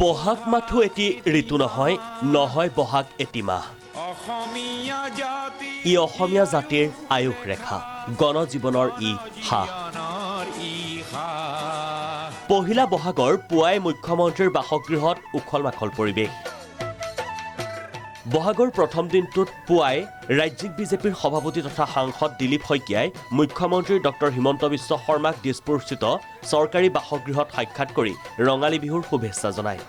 বহাগ মাথো এটি ঋতু নহয় নহয় বহাগ এটি মাহ ই অসমীয়া জাতিৰ আয়ুস ৰেখা গণজীৱনৰ ই হা পহিলা বহাগৰ পুৱাই মুখ্যমন্ত্ৰীৰ বাসগৃহত উখল মাখল পৰিৱেশ বহাগৰ প্ৰথম দিনটোত পুৱাই ৰাজ্যিক বিজেপিৰ সভাপতি তথা সাংসদ দিলীপ শইকীয়াই মুখ্যমন্ত্ৰী ডক্টৰ হিমন্ত বিশ্ব শৰ্মাক দিছপুৰস্থিত চৰকাৰী বাসগৃহত সাক্ষাৎ কৰি ৰঙালী বিহুৰ শুভেচ্ছা জনায়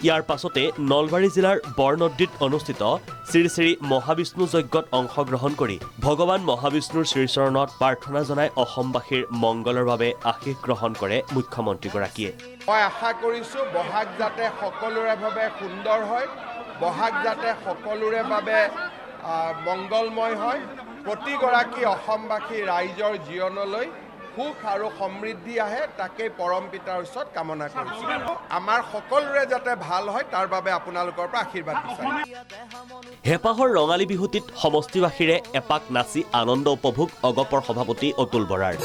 ইয়াৰ পাছতে নলবাৰী জিলাৰ বৰনদীত অনুষ্ঠিত শ্ৰী শ্ৰী মহাবিষ্ণু যজ্ঞত অংশগ্ৰহণ কৰি ভগৱান মহাবিষ্ণুৰ শ্ৰীচৰণত প্ৰাৰ্থনা জনাই অসমবাসীৰ মংগলৰ বাবে আশীষ গ্ৰহণ কৰে মুখ্যমন্ত্ৰীগৰাকীয়ে মই আশা কৰিছোঁ বহাগ যাতে সকলোৰে বাবে সুন্দৰ হয় বহাগ যাতে সকলোৰে বাবে মংগলময় হয় প্ৰতিগৰাকী অসমবাসী ৰাইজৰ জীৱনলৈ সুখ আৰু সমৃদ্ধি আহে তাকে পৰম পিতাৰ ওচৰত কামনা কৰিছোঁ আমাৰ সকলোৰে যাতে ভাল হয় তাৰ বাবে আপোনালোকৰ পৰা আশীৰ্বাদ বিচাৰিম হেপাহৰ ৰঙালী বিহুটিত সমষ্টিবাসীৰে এপাক নাচি আনন্দ উপভোগ অগপৰ সভাপতি অতুল বৰাৰ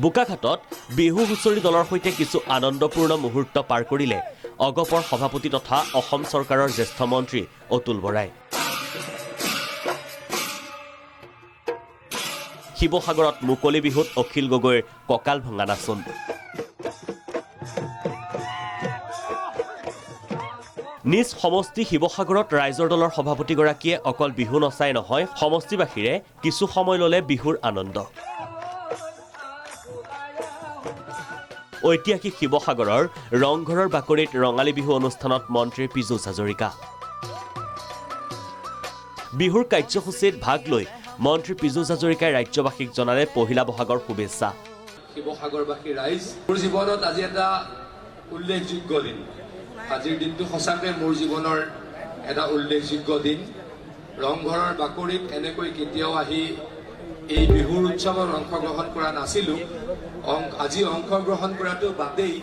বোকাখাটত বিহু হুঁচৰি দলৰ সৈতে কিছু আনন্দপূৰ্ণ মুহূৰ্ত পাৰ কৰিলে অগপৰ সভাপতি তথা অসম চৰকাৰৰ জ্যেষ্ঠ মন্ত্ৰী অতুল বৰাই শিৱসাগৰত মুকলি বিহুত অখিল গগৈৰ কঁকাল ভঙা নাচোন নিজ সমষ্টি শিৱসাগৰত ৰাইজৰ দলৰ সভাপতিগৰাকীয়ে অকল বিহু নচাই নহয় সমষ্টিবাসীৰে কিছু সময় ল'লে বিহুৰ আনন্দ ঐতিহাসিক শিৱসাগৰৰ ৰংঘৰৰ বাকৰিত ৰঙালী বিহু অনুষ্ঠানত মন্ত্ৰী পীযুষ হাজৰিকা বিহুৰ কাৰ্যসূচীত ভাগ লৈ মন্ত্ৰী পীযুষ হাজৰিকাই ৰাজ্যবাসীক জনালে পহিলা বহাগৰ শুভেচ্ছা শিৱসাগৰবাসী ৰাইজ মোৰ জীৱনত আজি এটা উল্লেখযোগ্য দিন আজিৰ দিনটো সঁচাকৈ মোৰ জীৱনৰ এটা উল্লেখযোগ্য দিন ৰংঘৰৰ বাকৰিত এনেকৈ কেতিয়াও আহি এই বিহুৰ উৎসৱত অংশগ্ৰহণ কৰা নাছিলোঁ আজি অংশগ্ৰহণ কৰাটো বাদেই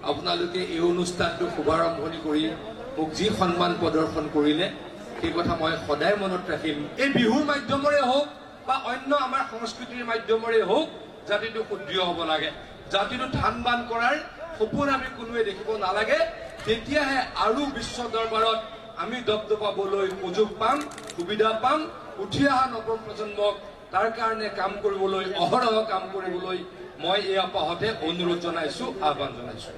আপোনালোকে এই অনুষ্ঠানটো শুভাৰম্ভণি কৰি মোক যি সন্মান প্ৰদৰ্শন কৰিলে সেই কথা মই সদায় মনত ৰাখিম এই বিহুৰ মাধ্যমেৰে হওক বা অন্য আমাৰ সংস্কৃতিৰ মাধ্যমেৰে হওক জাতিটো সুদৃঢ় হ'ব লাগে জাতিটো ধান বান কৰাৰ সপোন আমি কোনোৱে দেখিব নালাগে তেতিয়াহে আৰু বিশ্ব দৰবাৰত আমি দপদপাবলৈ সুযোগ পাম সুবিধা পাম উঠি অহা নৱ প্ৰজন্মক তাৰ কাৰণে কাম কৰিবলৈ অহৰহ কাম কৰিবলৈ মই এই আপাহতে অনুৰোধ জনাইছো আহ্বান জনাইছো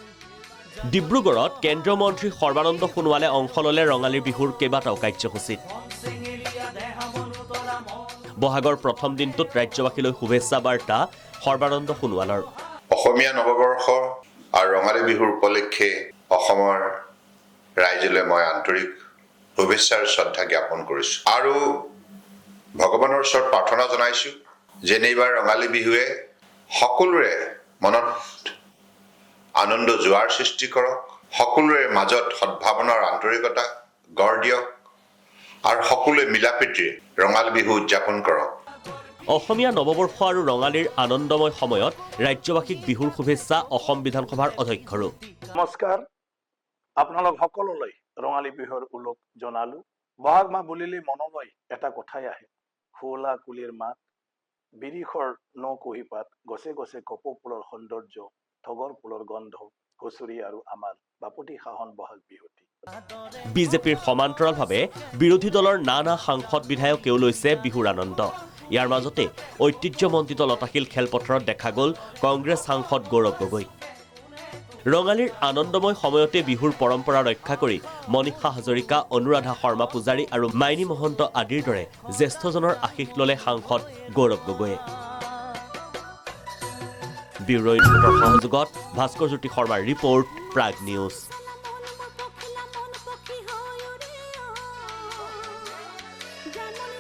ডিব্ৰুগড়ত কেন্দ্ৰীয় মন্ত্ৰী সৰ্বানন্দ সোণোৱালে অংশ ল'লে ৰঙালী বিহুৰ কেইবাটাও কাৰ্যসূচীত বহাগৰ প্ৰথম দিনটোত ৰাজ্যবাসীলৈ শুভেচ্ছা বাৰ্তা সৰ্বানন্দ সোণোৱালৰ অসমীয়া নৱবৰ্ষ আৰু ৰঙালী বিহুৰ উপলক্ষে অসমৰ ৰাইজলৈ মই আন্তৰিক শুভেচ্ছাৰ শ্ৰদ্ধা জ্ঞাপন কৰিছো আৰু ভগৱানৰ ওচৰত প্ৰাৰ্থনা জনাইছো যে এইবাৰ ৰঙালী বিহুৱে সকলোৰে মনত আনন্দ জোৱাৰ সৃষ্টি কৰক সকলোৰে মাজত সদ্ভাৱনাৰ আন্তৰিকতা গঢ় দিয়ক আৰু সকলোৱে মিলাপ্ৰীতিৰে ৰঙালী বিহু উদযাপন কৰক অসমীয়া নৱবৰ্ষ আৰু ৰঙালীৰ আনন্দময় সময়ত ৰাজ্যবাসীক বিহুৰ শুভেচ্ছা অসম বিধানসভাৰ অধ্যক্ষৰো নমস্কাৰ আপোনালোক সকলোলৈ ৰঙালী বিহুৰ উলক জনালো বহাগ মাহ বুলিলে মনলৈ এটা কথাই আহে ফুলা কুলিৰ মাত বিৰিখৰ নকুহিপাত গছে গছে কপৌ ফুলৰ সৌন্দৰ্য ঠগৰ ফুলৰ গন্ধ হুঁচৰি আৰু আমাৰ বাপুতি সাহন বহাগ বিহুটি বিজেপিৰ সমান্তৰালভাৱে বিৰোধী দলৰ নানা সাংসদ বিধায়কেও লৈছে বিহুৰ আনন্দ ইয়াৰ মাজতে ঐতিহ্যমণ্ডিত লতাশিল খেলপথাৰত দেখা গ'ল কংগ্ৰেছ সাংসদ গৌৰৱ গগৈ ৰঙালীৰ আনন্দময় সময়তে বিহুৰ পৰম্পৰা ৰক্ষা কৰি মনীষা হাজৰিকা অনুৰাধা শৰ্মা পূজাৰী আৰু মাইনী মহন্ত আদিৰ দৰে জ্যেষ্ঠজনৰ আশীষ ল'লে সাংসদ গৌৰৱ গগৈয়ে ব্যুৰ ৰিপৰ্টৰ সহযোগত ভাস্কৰ জ্যোতি শৰ্মাৰ ৰিপৰ্ট প্ৰাগ নিউজ